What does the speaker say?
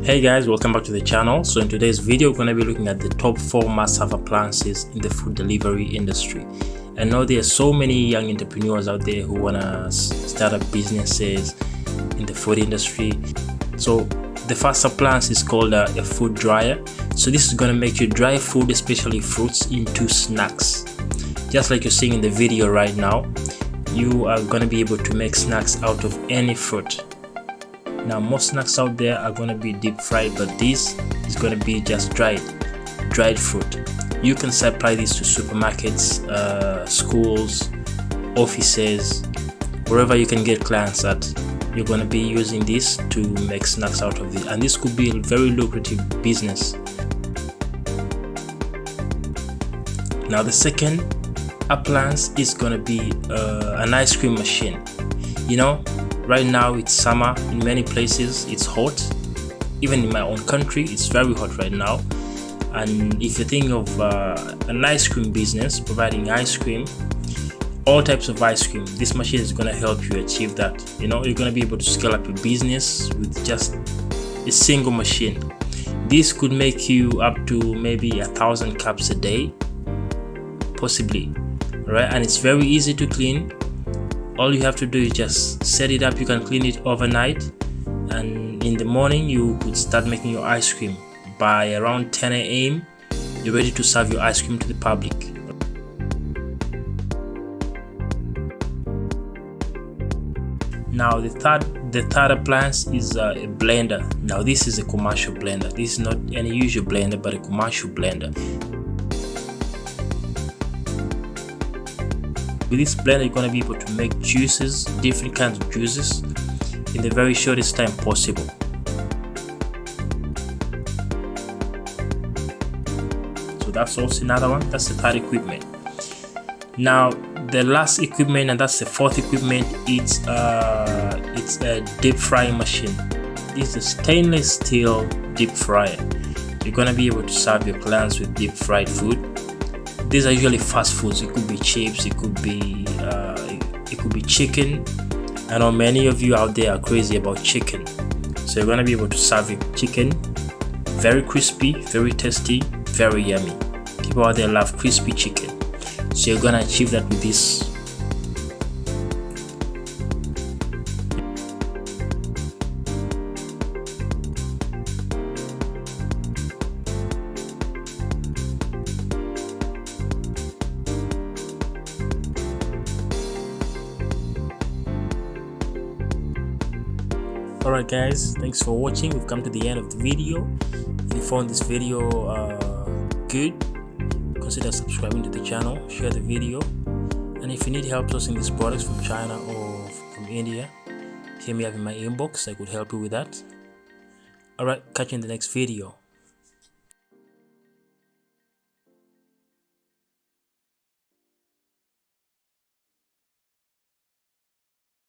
Hey guys, welcome back to the channel. So in today's video, we're going to be looking at the top 4 must-have appliances in the food delivery industry. I know there are so many young entrepreneurs out there who want to start up businesses in the food industry. So the first appliance is called a food dryer. So this is going to make you dry food, especially fruits, into snacks. Just like you're seeing in the video right now, you are going to be able to make snacks out of any fruit. Now most snacks out there are going to be deep fried, but this is going to be just dried fruit. You can supply this to supermarkets, schools, offices, wherever you can get clients at. You're going to be using this to make snacks out of it, and this could be a very lucrative business. Now the second appliance is going to be an ice cream machine. You know, right now it's summer, in many places it's hot. Even in my own country it's very hot right now, and if you think of an ice cream business providing ice cream, all types of ice cream, this machine is going to help you achieve that. You know, you're going to be able to scale up your business with just a single machine. This could make you up to maybe 1,000 cups a day, possibly, right? And it's very easy to clean. All you have to do is just set it up. You can clean it overnight, and in the morning you could start making your ice cream. By around 10 a.m. you're ready to serve your ice cream to the public. Now the third appliance is a blender. Now this is a commercial blender. This is not any usual blender, but a commercial blender. With this blender, you're going to be able to make juices, different kinds of juices, in the very shortest time possible. So that's also another one. That's the third equipment. Now the last equipment, and that's the fourth equipment, it's a deep frying machine. This is a stainless steel deep fryer. You're going to be able to serve your clients with deep fried food. These are usually fast foods. It could be chips, it could be chicken. I know many of you out there are crazy about chicken, so you're gonna be able to serve your chicken very crispy, very tasty, very yummy. People out there love crispy chicken, so you're gonna achieve that with this. Alright guys, thanks for watching. We've come to the end of the video. If you found this video good, consider subscribing to the channel, share the video, and if you need help sourcing these products from China or from India, hit me up in my inbox. I could help you with that. Alright, catch you in the next video.